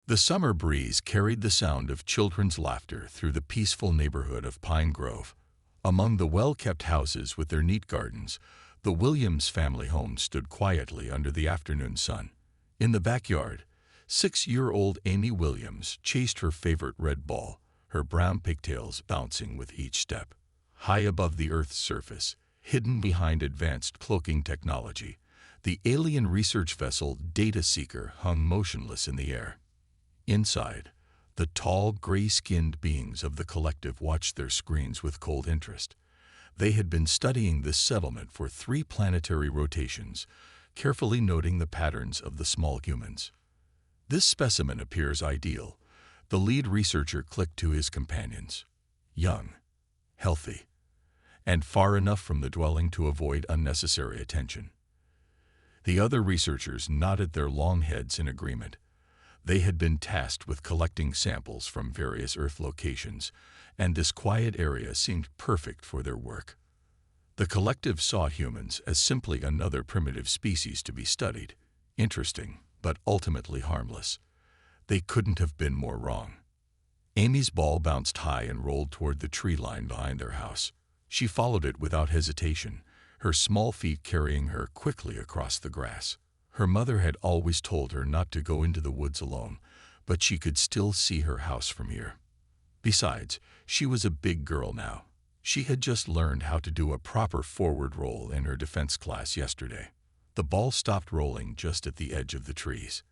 The summer breeze carried the sound of children's laughter through the peaceful neighborhood of Pine Grove. Among the well-kept houses with their neat gardens, the Williams family home stood quietly under the afternoon sun. In the backyard, 6-year-old Amy Williams chased her favorite red ball, her brown pigtails bouncing with each step. High above the Earth's surface, hidden behind advanced cloaking technology, the alien research vessel Data Seeker hung motionless in the air. Inside, the tall, gray-skinned beings of the collective watched their screens with cold interest. They had been studying this settlement for 3 planetary rotations, carefully noting the patterns of the small humans. "This specimen appears ideal," the lead researcher clicked to his companions. "Young, healthy, and far enough from the dwelling to avoid unnecessary attention." The other researchers nodded their long heads in agreement. They had been tasked with collecting samples from various Earth locations, and this quiet area seemed perfect for their work. The collective saw humans as simply another primitive species to be studied, interesting, but ultimately harmless. They couldn't have been more wrong. Amy's ball bounced high and rolled toward the tree line behind their house. She followed it without hesitation, her small feet carrying her quickly across the grass. Her mother had always told her not to go into the woods alone, but she could still see her house from here. Besides, she was a big girl now. She had just learned how to do a proper forward roll in her defense class yesterday. The ball stopped rolling just at the edge of the trees.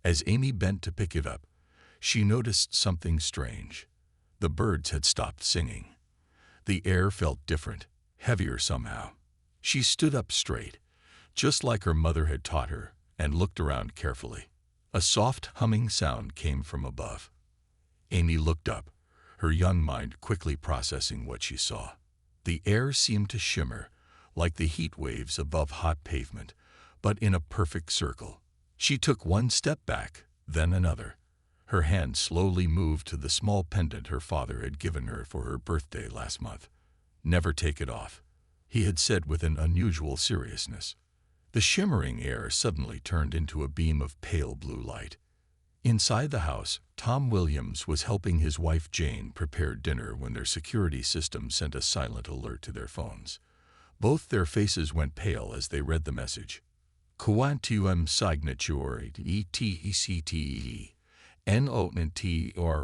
As Amy bent to pick it up, she noticed something strange. The birds had stopped singing. The air felt different, heavier somehow. She stood up straight, just like her mother had taught her, and looked around carefully. A soft humming sound came from above. Amy looked up, her young mind quickly processing what she saw. The air seemed to shimmer, like the heat waves above hot pavement, but in a perfect circle. She took one step back, then another. Her hand slowly moved to the small pendant her father had given her for her birthday last month. "Never take it off," he had said with an unusual seriousness. The shimmering air suddenly turned into a beam of pale blue light. Inside the house, Tom Williams was helping his wife Jane prepare dinner when their security system sent a silent alert to their phones. Both their faces went pale as they read the message. "Quantum signature ETECTE NONTRESTR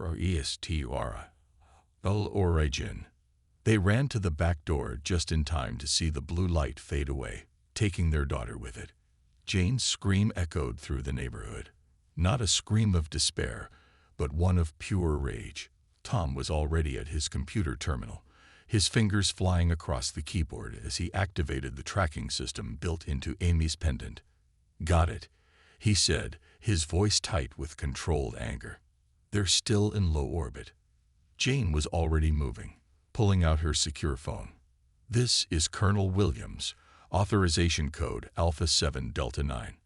origin." They ran to the back door just in time to see the blue light fade away, taking their daughter with it. Jane's scream echoed through the neighborhood. Not a scream of despair, but one of pure rage. Tom was already at his computer terminal, his fingers flying across the keyboard as he activated the tracking system built into Amy's pendant. "Got it," he said, his voice tight with controlled anger. "They're still in low orbit." Jane was already moving, pulling out her secure phone. "This is Colonel Williams, authorization code Alpha 7 Delta 9.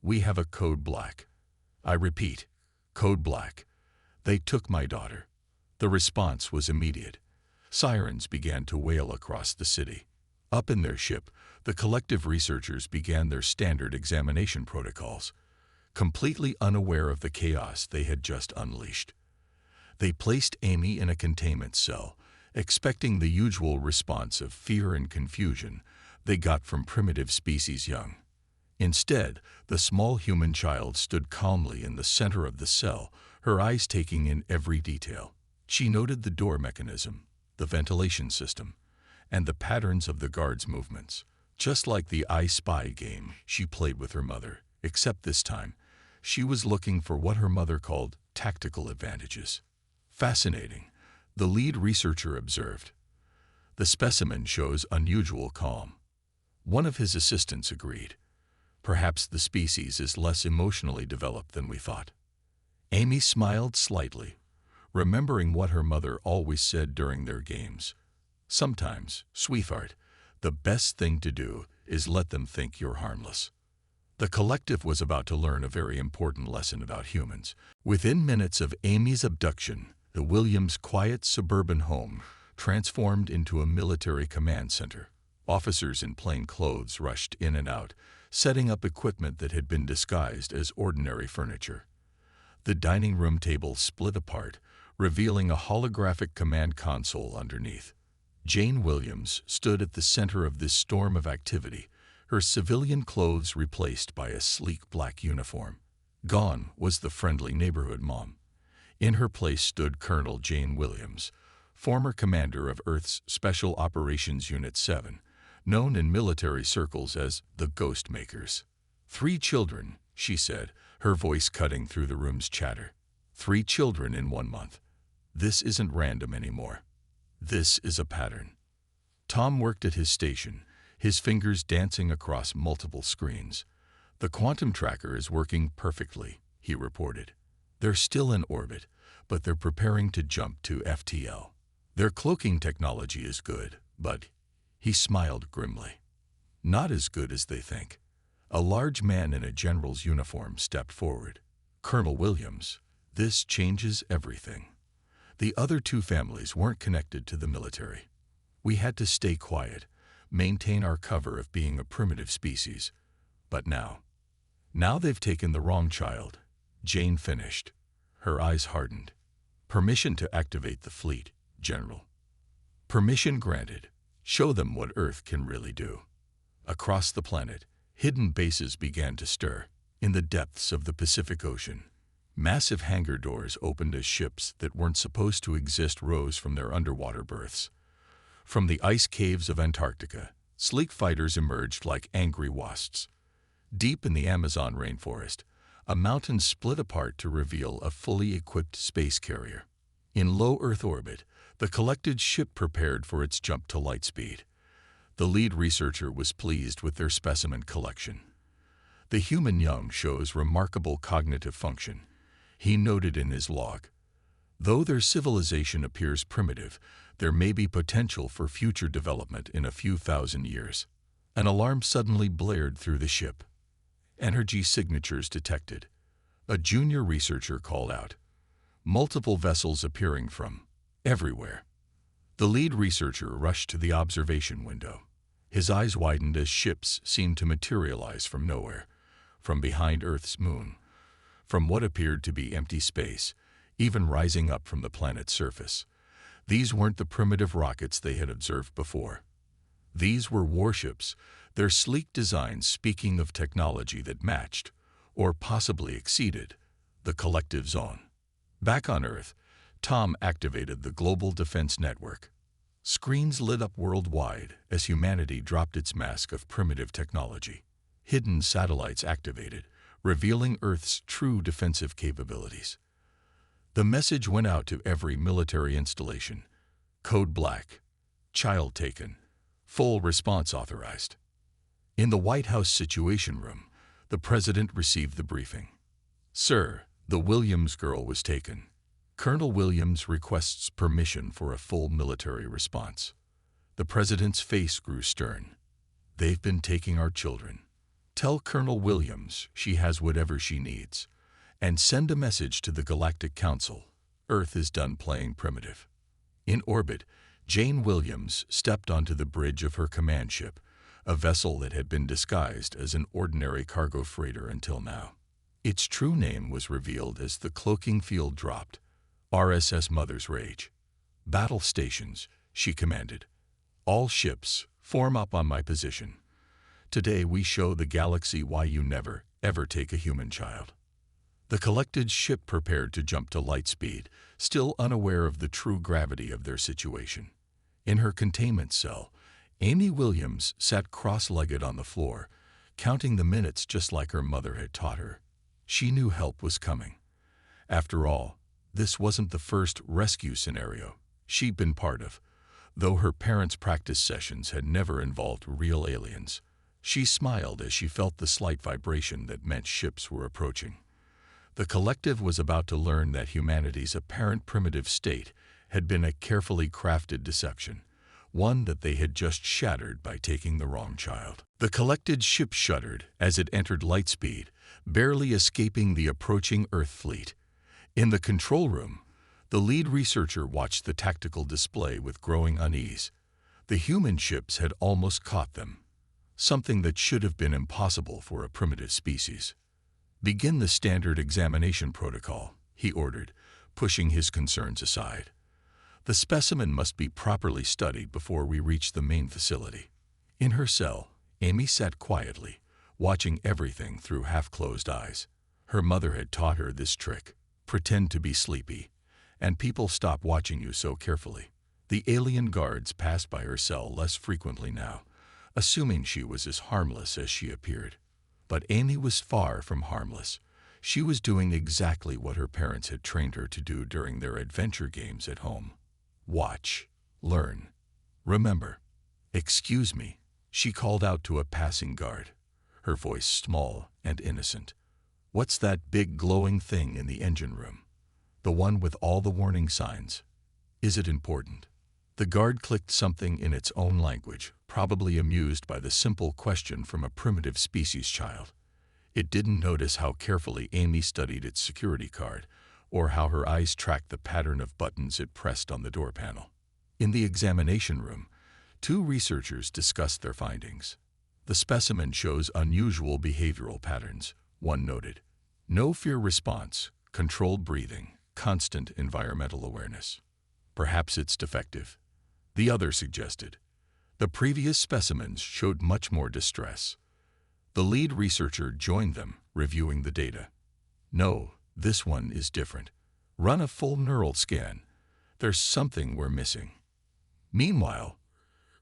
We have a code black. I repeat, code black. They took my daughter." The response was immediate. Sirens began to wail across the city. Up in their ship, the collective researchers began their standard examination protocols, completely unaware of the chaos they had just unleashed. They placed Amy in a containment cell, expecting the usual response of fear and confusion they got from primitive species young. Instead, the small human child stood calmly in the center of the cell, her eyes taking in every detail. She noted the door mechanism, the ventilation system, and the patterns of the guards' movements. Just like the I Spy game she played with her mother, except this time, she was looking for what her mother called tactical advantages. "Fascinating," the lead researcher observed. "The specimen shows unusual calm." One of his assistants agreed. "Perhaps the species is less emotionally developed than we thought." Amy smiled slightly, remembering what her mother always said during their games. "Sometimes, sweetheart, the best thing to do is let them think you're harmless." The collective was about to learn a very important lesson about humans. Within minutes of Amy's abduction, the Williams' quiet suburban home transformed into a military command center. Officers in plain clothes rushed in and out, setting up equipment that had been disguised as ordinary furniture. The dining room table split apart, revealing a holographic command console underneath. Jane Williams stood at the center of this storm of activity, her civilian clothes replaced by a sleek black uniform. Gone was the friendly neighborhood mom. In her place stood Colonel Jane Williams, former commander of Earth's Special Operations Unit 7, known in military circles as the Ghost Makers. 3 children, she said, her voice cutting through the room's chatter. 3 children in 1 month. This isn't random anymore. This is a pattern. Tom worked at his station, his fingers dancing across multiple screens. The quantum tracker is working perfectly, he reported. They're still in orbit, but they're preparing to jump to FTL. Their cloaking technology is good, but he smiled grimly. Not as good as they think. A large man in a general's uniform stepped forward. Colonel Williams, this changes everything. The other 2 families weren't connected to the military. We had to stay quiet, maintain our cover of being a primitive species. But now they've taken the wrong child. Jane finished. Her eyes hardened. Permission to activate the fleet, General. Permission granted. Show them what Earth can really do. Across the planet, hidden bases began to stir. In the depths of the Pacific Ocean, massive hangar doors opened as ships that weren't supposed to exist rose from their underwater berths. From the ice caves of Antarctica, sleek fighters emerged like angry wasps. Deep in the Amazon rainforest, a mountain split apart to reveal a fully equipped space carrier. In low Earth orbit, the collected ship prepared for its jump to light speed. The lead researcher was pleased with their specimen collection. The human young shows remarkable cognitive function, he noted in his log. Though their civilization appears primitive, there may be potential for future development in a few thousand years. An alarm suddenly blared through the ship. Energy signatures detected. A junior researcher called out. Multiple vessels appearing from everywhere. The lead researcher rushed to the observation window. His eyes widened as ships seemed to materialize from nowhere, from behind Earth's moon, from what appeared to be empty space, even rising up from the planet's surface. These weren't the primitive rockets they had observed before. These were warships, their sleek designs speaking of technology that matched, or possibly exceeded, the collective zone. Back on Earth, Tom activated the Global Defense Network. Screens lit up worldwide as humanity dropped its mask of primitive technology. Hidden satellites activated, revealing Earth's true defensive capabilities. The message went out to every military installation. Code Black. Child taken. Full response authorized. In the White House Situation Room, the president received the briefing. Sir, the Williams girl was taken. Colonel Williams requests permission for a full military response. The president's face grew stern. They've been taking our children. Tell Colonel Williams she has whatever she needs. And send a message to the Galactic Council. Earth is done playing primitive. In orbit, Jane Williams stepped onto the bridge of her command ship, a vessel that had been disguised as an ordinary cargo freighter until now. Its true name was revealed as the cloaking field dropped. RSS Mother's Rage. Battle stations, she commanded. All ships, form up on my position. Today we show the galaxy why you never, ever take a human child. The collected ship prepared to jump to light speed, still unaware of the true gravity of their situation. In her containment cell, Amy Williams sat cross-legged on the floor, counting the minutes just like her mother had taught her. She knew help was coming. After all, this wasn't the first rescue scenario she'd been part of, though her parents' practice sessions had never involved real aliens. She smiled as she felt the slight vibration that meant ships were approaching. The collective was about to learn that humanity's apparent primitive state had been a carefully crafted deception, one that they had just shattered by taking the wrong child. The collected ship shuddered as it entered light speed, barely escaping the approaching Earth fleet. In the control room, the lead researcher watched the tactical display with growing unease. The human ships had almost caught them, something that should have been impossible for a primitive species. Begin the standard examination protocol, he ordered, pushing his concerns aside. The specimen must be properly studied before we reach the main facility. In her cell, Amy sat quietly, watching everything through half-closed eyes. Her mother had taught her this trick: pretend to be sleepy, and people stop watching you so carefully. The alien guards passed by her cell less frequently now, assuming she was as harmless as she appeared. But Amy was far from harmless. She was doing exactly what her parents had trained her to do during their adventure games at home. Watch, learn, remember. "Excuse me," she called out to a passing guard, her voice small and innocent. "What's that big glowing thing in the engine room? The one with all the warning signs. Is it important?" The guard clicked something in its own language, probably amused by the simple question from a primitive species child. It didn't notice how carefully Amy studied its security card, or how her eyes tracked the pattern of buttons it pressed on the door panel. In the examination room, two researchers discussed their findings. "The specimen shows unusual behavioral patterns," one noted. "No fear response, controlled breathing, constant environmental awareness. Perhaps it's defective," the other suggested. The previous specimens showed much more distress. The lead researcher joined them, reviewing the data. "No, this one is different. Run a full neural scan. There's something we're missing." Meanwhile,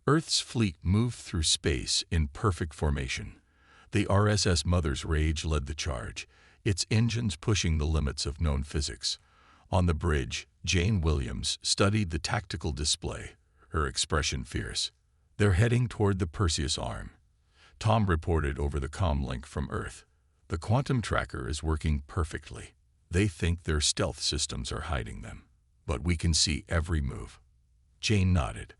Earth's fleet moved through space in perfect formation. The RSS Mother's Rage led the charge, its engines pushing the limits of known physics. On the bridge, Jane Williams studied the tactical display, her expression fierce. "They're heading toward the Perseus arm," Tom reported over the comm link from Earth. "The quantum tracker is working perfectly. They think their stealth systems are hiding them, but we can see every move." Jane nodded.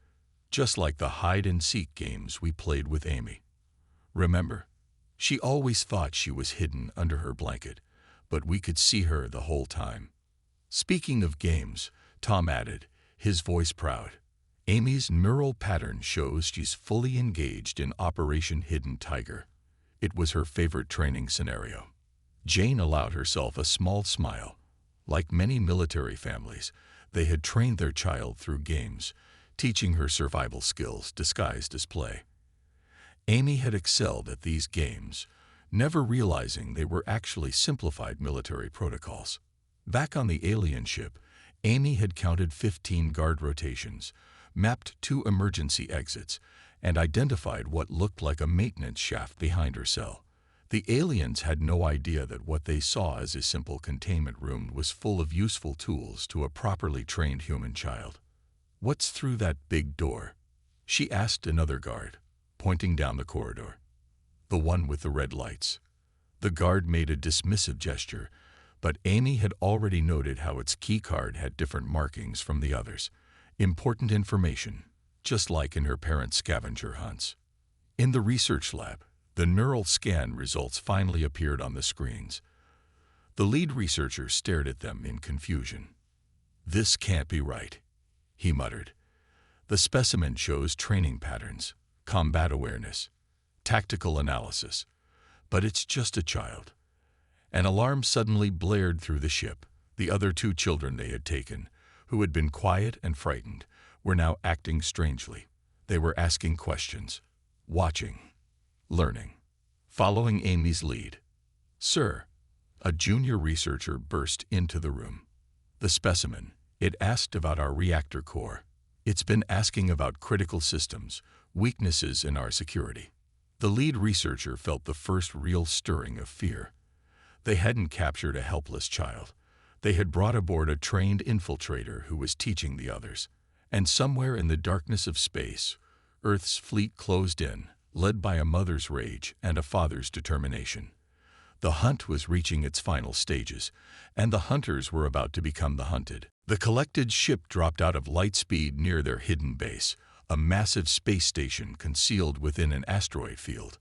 "Just like the hide-and-seek games we played with Amy. Remember? She always thought she was hidden under her blanket, but we could see her the whole time." "Speaking of games," Tom added, his voice proud, "Amy's neural pattern shows she's fully engaged in Operation Hidden Tiger. It was her favorite training scenario." Jane allowed herself a small smile. Like many military families, they had trained their child through games, teaching her survival skills disguised as play. Amy had excelled at these games, never realizing they were actually simplified military protocols. Back on the alien ship, Amy had counted 15 guard rotations, mapped 2 emergency exits, and identified what looked like a maintenance shaft behind her cell. The aliens had no idea that what they saw as a simple containment room was full of useful tools to a properly trained human child. "What's through that big door?" she asked another guard, pointing down the corridor. "The one with the red lights." The guard made a dismissive gesture, but Amy had already noted how its keycard had different markings from the others. Important information, just like in her parents' scavenger hunts. In the research lab, the neural scan results finally appeared on the screens. The lead researcher stared at them in confusion. "This can't be right," he muttered. "The specimen shows training patterns, combat awareness, tactical analysis, but it's just a child." An alarm suddenly blared through the ship. The other 2 children they had taken, who had been quiet and frightened, were now acting strangely. They were asking questions, watching, learning, following Amy's lead. "Sir," a junior researcher burst into the room. "The specimen, it asked about our reactor core. It's been asking about critical systems, weaknesses in our security." The lead researcher felt the first real stirring of fear. They hadn't captured a helpless child. They had brought aboard a trained infiltrator who was teaching the others. And somewhere in the darkness of space, Earth's fleet closed in, led by a mother's rage and a father's determination. The hunt was reaching its final stages, and the hunters were about to become the hunted. The collected ship dropped out of light speed near their hidden base, a massive space station concealed within an asteroid field.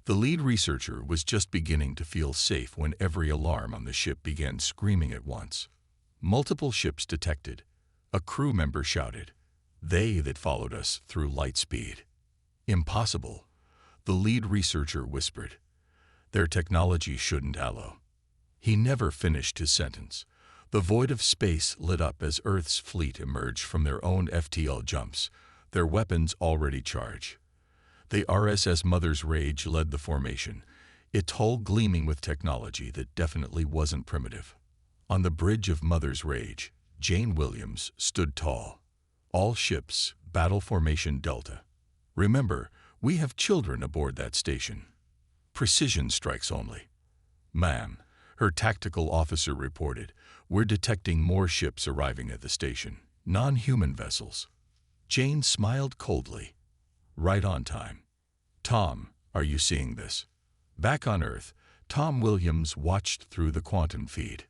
The lead researcher was just beginning to feel safe when every alarm on the ship began screaming at once. Multiple ships detected. A crew member shouted, "They that followed us through light speed." "Impossible," the lead researcher whispered. "Their technology shouldn't allow." He never finished his sentence. The void of space lit up as Earth's fleet emerged from their own FTL jumps, their weapons already charged. The RSS Mother's Rage led the formation, its hull gleaming with technology that definitely wasn't primitive. On the bridge of Mother's Rage, Jane Williams stood tall. All ships, battle formation Delta. Remember, we have children aboard that station. Precision strikes only. Ma'am, her tactical officer reported, we're detecting more ships arriving at the station, non-human vessels. Jane smiled coldly. Right on time. Tom, are you seeing this? Back on Earth, Tom Williams watched through the quantum feed.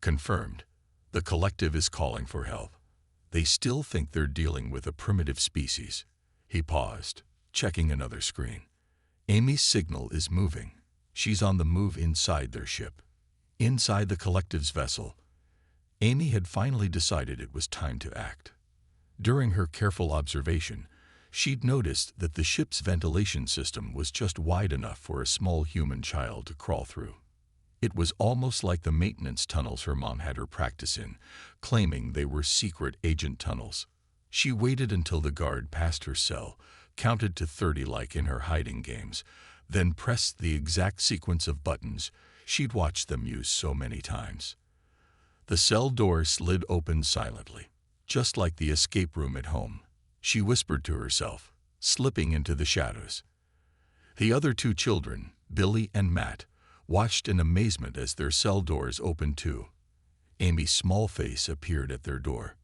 Confirmed. The collective is calling for help. They still think they're dealing with a primitive species. He paused, checking another screen. Amy's signal is moving. She's on the move inside their ship. Inside the collective's vessel, Amy had finally decided it was time to act. During her careful observation, she'd noticed that the ship's ventilation system was just wide enough for a small human child to crawl through. It was almost like the maintenance tunnels her mom had her practice in, claiming they were secret agent tunnels. She waited until the guard passed her cell, counted to 30 like in her hiding games, then pressed the exact sequence of buttons she'd watched them use so many times. The cell door slid open silently, just like the escape room at home. She whispered to herself, slipping into the shadows. The other two children, Billy and Matt, watched in amazement as their cell doors opened too. Amy's small face appeared at their door.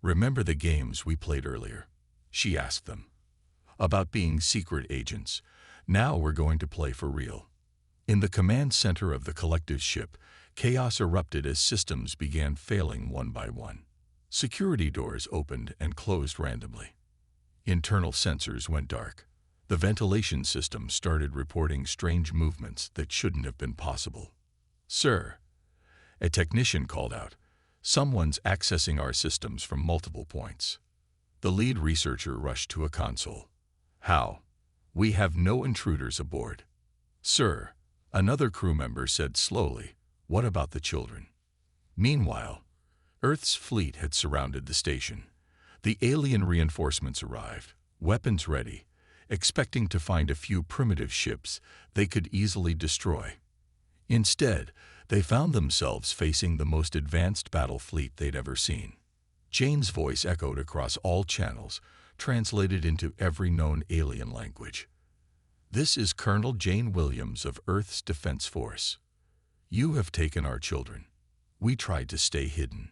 Remember the games we played earlier? She asked them. About being secret agents. Now we're going to play for real. In the command center of the collective ship, chaos erupted as systems began failing one by one. Security doors opened and closed randomly. Internal sensors went dark. The ventilation system started reporting strange movements that shouldn't have been possible. Sir, a technician called out, someone's accessing our systems from multiple points. The lead researcher rushed to a console. How? We have no intruders aboard. Sir, another crew member said slowly, what about the children? Meanwhile, Earth's fleet had surrounded the station. The alien reinforcements arrived, weapons ready, expecting to find a few primitive ships they could easily destroy. Instead, they found themselves facing the most advanced battle fleet they'd ever seen. Jane's voice echoed across all channels, translated into every known alien language. This is Colonel Jane Williams of Earth's Defense Force. You have taken our children. We tried to stay hidden.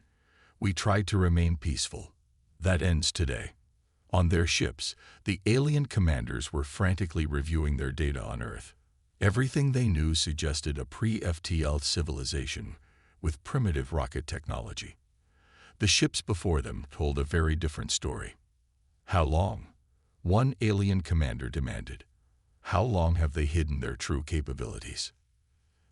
We tried to remain peaceful. That ends today. On their ships, the alien commanders were frantically reviewing their data on Earth. Everything they knew suggested a pre-FTL civilization with primitive rocket technology. The ships before them told a very different story. How long? One alien commander demanded. How long have they hidden their true capabilities?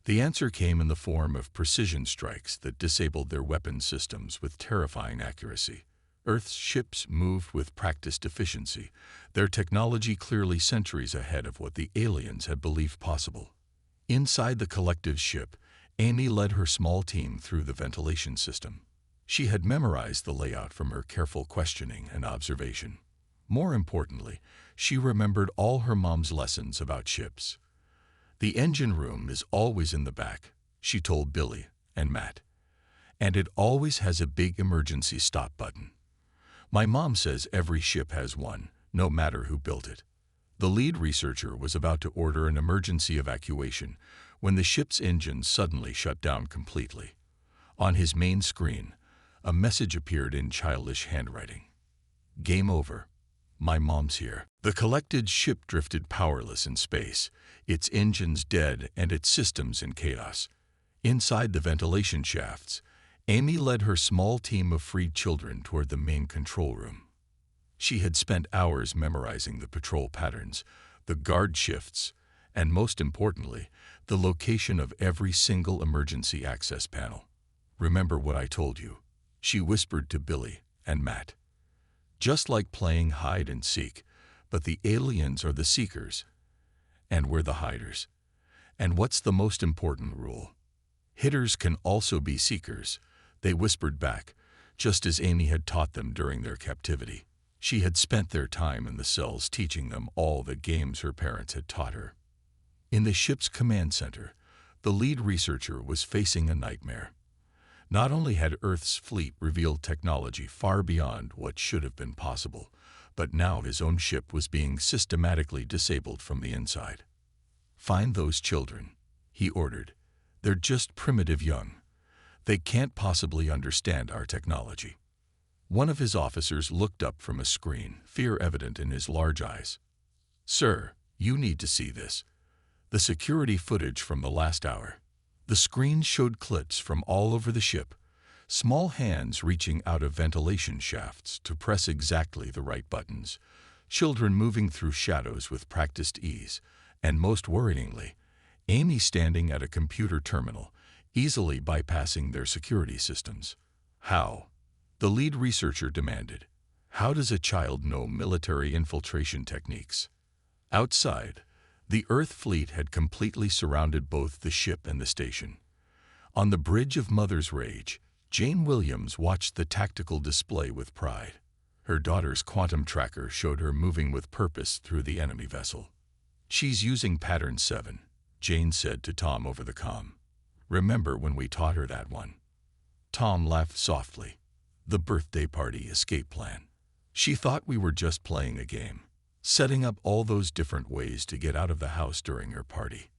The answer came in the form of precision strikes that disabled their weapon systems with terrifying accuracy. Earth's ships moved with practiced efficiency, their technology clearly centuries ahead of what the aliens had believed possible. Inside the collective ship, Amy led her small team through the ventilation system. She had memorized the layout from her careful questioning and observation. More importantly, she remembered all her mom's lessons about ships. The engine room is always in the back, she told Billy and Matt. And it always has a big emergency stop button. My mom says every ship has one, no matter who built it. The lead researcher was about to order an emergency evacuation when the ship's engine suddenly shut down completely. On his main screen, a message appeared in childish handwriting. Game over. My mom's here. The collected ship drifted powerless in space, its engines dead and its systems in chaos. Inside the ventilation shafts, Amy led her small team of freed children toward the main control room. She had spent hours memorizing the patrol patterns, the guard shifts, and most importantly, the location of every single emergency access panel. Remember what I told you, she whispered to Billy and Matt. Just like playing hide and seek, but the aliens are the seekers, and we're the hiders. And what's the most important rule? Hitters can also be seekers. They whispered back, just as Amy had taught them during their captivity. She had spent their time in the cells teaching them all the games her parents had taught her. In the ship's command center, the lead researcher was facing a nightmare. Not only had Earth's fleet revealed technology far beyond what should have been possible, but now his own ship was being systematically disabled from the inside. "Find those children," he ordered. "They're just primitive young. They can't possibly understand our technology." One of his officers looked up from a screen, fear evident in his large eyes. "Sir, you need to see this. The security footage from the last hour." The screen showed clips from all over the ship, small hands reaching out of ventilation shafts to press exactly the right buttons, children moving through shadows with practiced ease, and most worryingly, Amy standing at a computer terminal, easily bypassing their security systems. "How?" the lead researcher demanded. "How does a child know military infiltration techniques?" Outside, the Earth fleet had completely surrounded both the ship and the station. On the bridge of Mother's Rage, Jane Williams watched the tactical display with pride. Her daughter's quantum tracker showed her moving with purpose through the enemy vessel. "She's using Pattern 7, Jane said to Tom over the comm. "Remember when we taught her that one?" Tom laughed softly. "The birthday party escape plan. She thought we were just playing a game, setting up all those different ways to get out of the house during her party."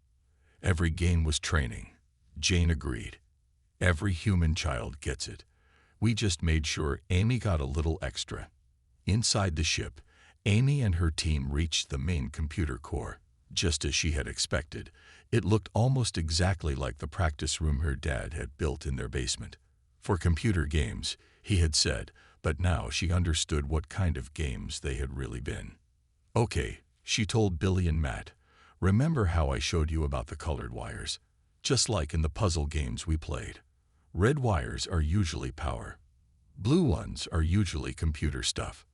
"Every game was training," Jane agreed. "Every human child gets it. We just made sure Amy got a little extra." Inside the ship, Amy and her team reached the main computer core. Just as she had expected, it looked almost exactly like the practice room her dad had built in their basement. For computer games, he had said, but now she understood what kind of games they had really been. "Okay," she told Billy and Matt. "Remember how I showed you about the colored wires? Just like in the puzzle games we played. Red wires are usually power. Blue ones are usually computer stuff."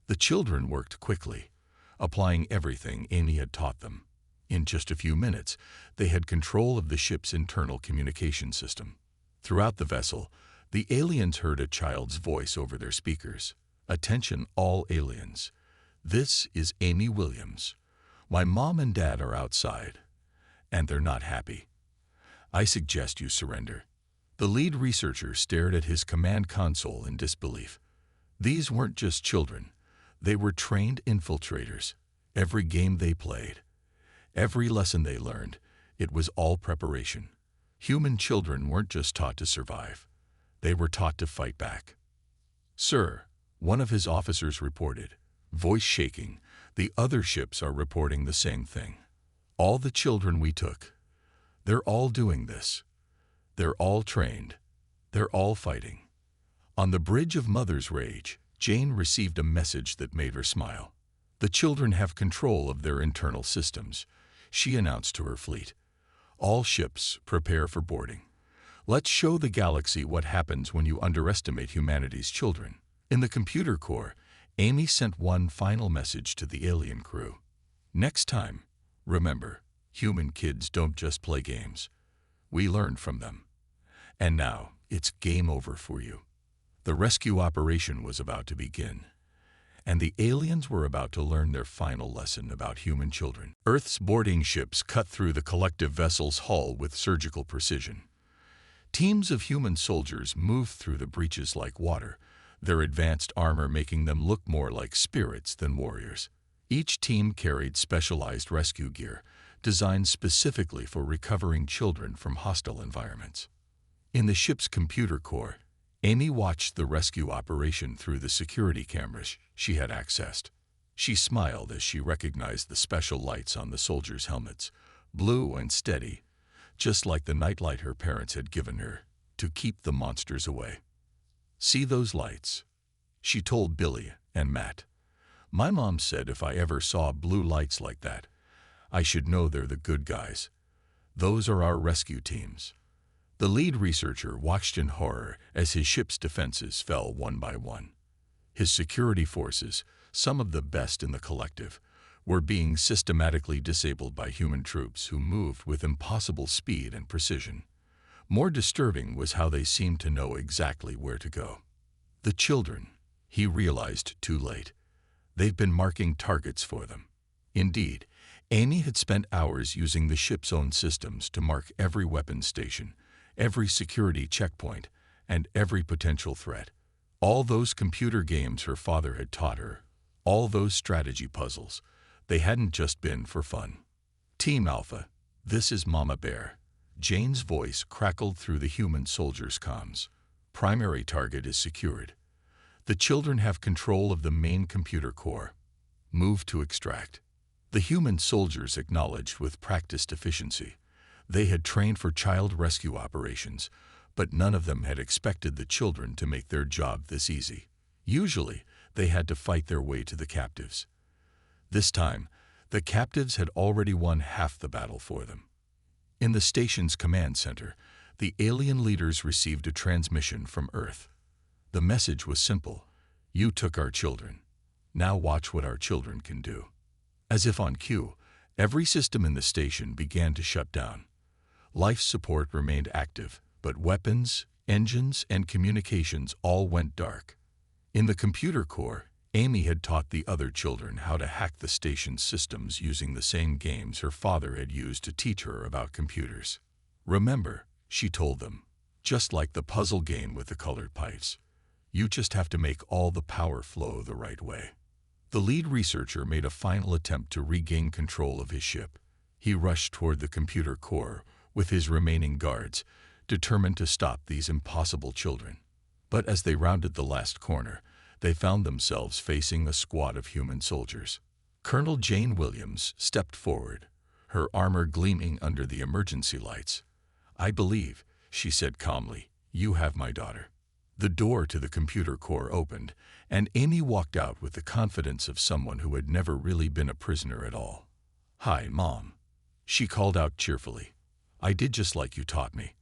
The children worked quickly, applying everything Amy had taught them. In just a few minutes, they had control of the ship's internal communication system. Throughout the vessel, the aliens heard a child's voice over their speakers. "Attention all aliens. This is Amy Williams. My mom and dad are outside, and they're not happy. I suggest you surrender." The lead researcher stared at his command console in disbelief. These weren't just children. They were trained infiltrators. Every game they played, every lesson they learned, it was all preparation. Human children weren't just taught to survive. They were taught to fight back. "Sir," one of his officers reported, voice shaking, "the other ships are reporting the same thing. All the children we took, they're all doing this. They're all trained. They're all fighting." On the bridge of Mother's Rage, Jane received a message that made her smile. "The children have control of their internal systems," she announced to her fleet. "All ships prepare for boarding. Let's show the galaxy what happens when you underestimate humanity's children." In the computer core, Amy sent one final message to the alien crew. "Next time, remember, human kids don't just play games. We learn from them. And now, it's game over for you." The rescue operation was about to begin, and the aliens were about to learn their final lesson about human children. Earth's boarding ships cut through the collective vessel's hull with surgical precision. Teams of human soldiers moved through the breaches like water, their advanced armor making them look more like spirits than warriors. Each team carried specialized rescue gear, designed specifically for recovering children from hostile environments. In the ship's computer core, Amy watched the rescue operation through the security cameras she had accessed. She smiled as she recognized the special lights on the soldiers' helmets, blue and steady, just like the nightlight her parents had given her to keep the monsters away. "See those lights?" she told Billy and Matt. "My mom said if I ever saw blue lights like that, I should know they're the good guys. Those are our rescue teams." The lead researcher watched in horror as his ship's defenses fell one by one. His security forces, some of the best in the collective, were being systematically disabled by human troops who moved with impossible speed and precision. More disturbing was how they seemed to know exactly where to go. The children, he realized too late. They've been marking targets for them. Indeed, Amy had spent hours using the ship's own systems to mark every weapons station, every security checkpoint, and every potential threat. All those computer games her father had taught her, all those strategy puzzles, they hadn't just been for fun. Team Alpha, this is Mama Bear. Jane's voice crackled through the human soldiers' comms. Primary target is secured. The children have control of the main computer core. Move to extract. The human soldiers acknowledged with practiced efficiency. They had trained for child rescue operations, but none of them had expected the children to make their job this easy. Usually, they had to fight their way to the captives. This time, the captives had already won half the battle for them. In the station's command center, the alien leaders received a transmission from Earth. The message was simple: you took our children. Now watch what our children can do. As if on cue, every system in the station began to shut down. Life support remained active, but weapons, engines, and communications all went dark. In the computer core, Amy had taught the other children how to hack the station's systems using the same games her father had used to teach her about computers. Remember, she told them, just like the puzzle game with the colored pipes, you just have to make all the power flow the right way. The lead researcher made a final attempt to regain control of his ship. He rushed toward the computer core with his remaining guards, determined to stop these impossible children. But as they rounded the last corner, they found themselves facing a squad of human soldiers. Colonel Jane Williams stepped forward, her armor gleaming under the emergency lights. "I believe," she said calmly, "you have my daughter." The door to the computer core opened, and Amy walked out with the confidence of someone who had never really been a prisoner at all. "Hi, Mom," she called out cheerfully. "I did just like you taught me.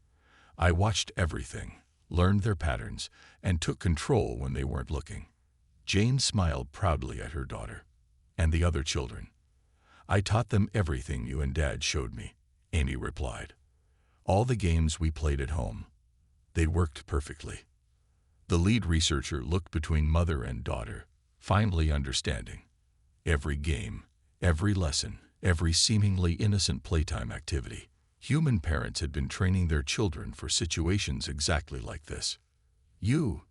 I watched everything, learned their patterns, and took control when they weren't looking." Jane smiled proudly at her daughter. "And the other children?" "I taught them everything you and Dad showed me," Amy replied. "All the games we played at home. They worked perfectly." The lead researcher looked between mother and daughter, finally understanding. Every game, every lesson, every seemingly innocent playtime activity. Human parents had been training their children for situations exactly like this. You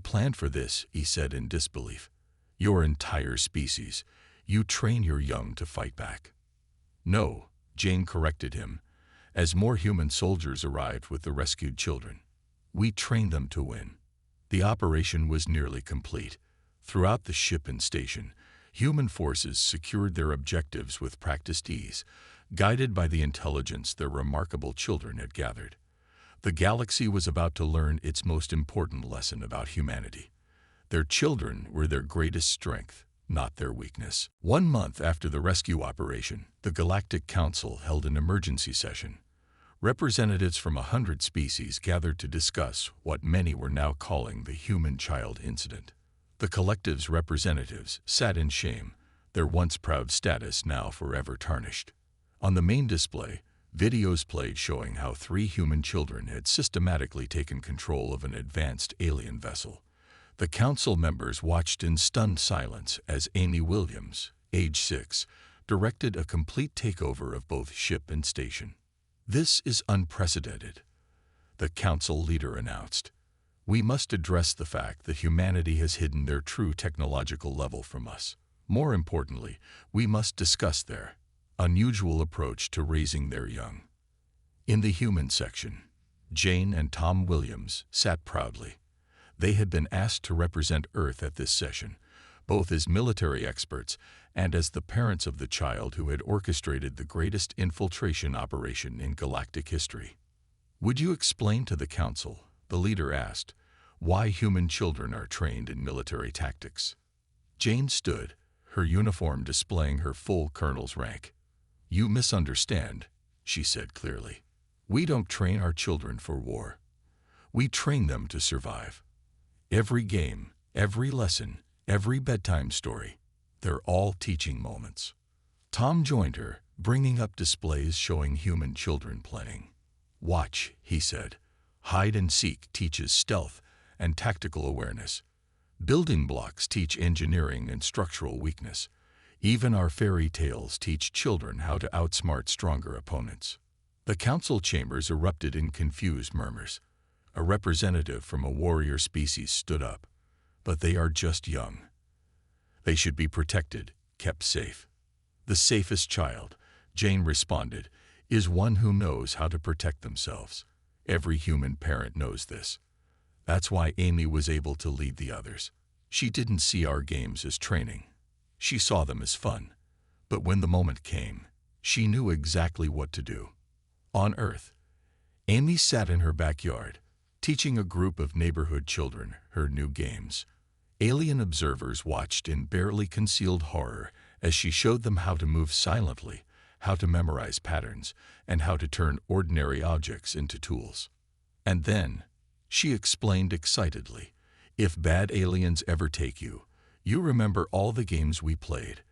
planned for this," he said in disbelief. "Your entire species. You train your young to fight back." "No," Jane corrected him, as more human soldiers arrived with the rescued children. "We trained them to win." The operation was nearly complete. Throughout the ship and station, human forces secured their objectives with practiced ease, guided by the intelligence their remarkable children had gathered. The galaxy was about to learn its most important lesson about humanity. Their children were their greatest strength, not their weakness. 1 month after the rescue operation, the Galactic Council held an emergency session. Representatives from 100 species gathered to discuss what many were now calling the human child incident. The collective's representatives sat in shame, their once proud status now forever tarnished. On the main display, videos played showing how 3 human children had systematically taken control of an advanced alien vessel. The council members watched in stunned silence as Amy Williams, age 6, directed a complete takeover of both ship and station. "This is unprecedented," the council leader announced. "We must address the fact that humanity has hidden their true technological level from us. More importantly, we must discuss their unusual approach to raising their young." In the human section, Jane and Tom Williams sat proudly. They had been asked to represent Earth at this session, both as military experts and as the parents of the child who had orchestrated the greatest infiltration operation in galactic history. "Would you explain to the council," the leader asked, "why human children are trained in military tactics?" Jane stood, her uniform displaying her full colonel's rank. "You misunderstand," she said clearly. "We don't train our children for war. We train them to survive. Every game, every lesson, every bedtime story, they're all teaching moments." Tom joined her, bringing up displays showing human children playing. "Watch," he said. "Hide and seek teaches stealth and tactical awareness. Building blocks teach engineering and structural weakness. Even our fairy tales teach children how to outsmart stronger opponents." The council chambers erupted in confused murmurs. A representative from a warrior species stood up. "But they are just young. They should be protected, kept safe." "The safest child," Jane responded, "is one who knows how to protect themselves. Every human parent knows this. That's why Amy was able to lead the others. She didn't see our games as training. She saw them as fun. But when the moment came, she knew exactly what to do." On Earth, Amy sat in her backyard, teaching a group of neighborhood children her new games. Alien observers watched in barely concealed horror as she showed them how to move silently, how to memorize patterns, and how to turn ordinary objects into tools. And then, she explained excitedly, "If bad aliens ever take you, you remember all the games we played,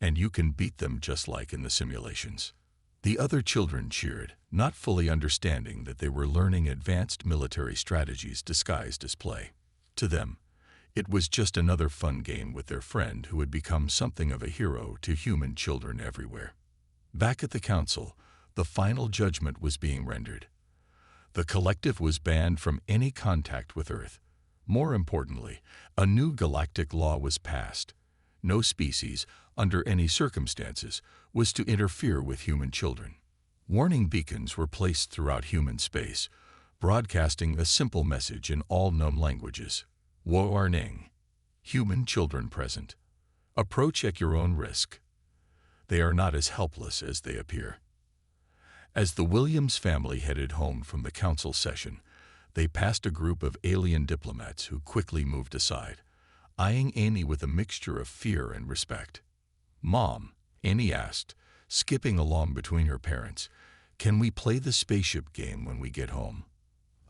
and you can beat them just like in the simulations." The other children cheered, not fully understanding that they were learning advanced military strategies disguised as play. To them, it was just another fun game with their friend who had become something of a hero to human children everywhere. Back at the council, the final judgment was being rendered. The collective was banned from any contact with Earth. More importantly, a new galactic law was passed. No species, under any circumstances, was to interfere with human children. Warning beacons were placed throughout human space, broadcasting a simple message in all known languages. "Warning. Human children present. Approach at your own risk. They are not as helpless as they appear." As the Williams family headed home from the council session, they passed a group of alien diplomats who quickly moved aside, eyeing Amy with a mixture of fear and respect. "Mom," Amy asked, skipping along between her parents, "can we play the spaceship game when we get home?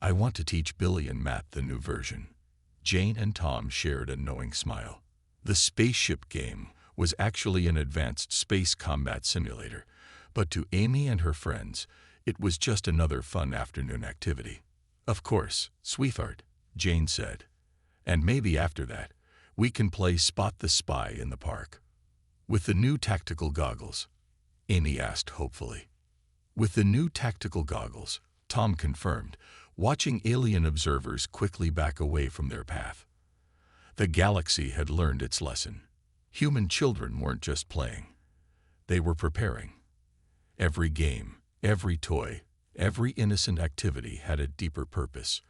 I want to teach Billy and Matt the new version." Jane and Tom shared a knowing smile. The spaceship game was actually an advanced space combat simulator, but to Amy and her friends, it was just another fun afternoon activity. "Of course, sweetheart," Jane said. "And maybe after that, we can play Spot the Spy in the park." "With the new tactical goggles?" Amy asked hopefully. "With the new tactical goggles," Tom confirmed, watching alien observers quickly back away from their path. The galaxy had learned its lesson. Human children weren't just playing. They were preparing. Every game, every toy, every innocent activity had a deeper purpose.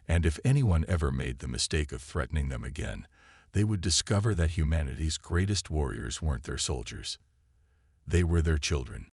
And if anyone ever made the mistake of threatening them again, they would discover that humanity's greatest warriors weren't their soldiers. They were their children.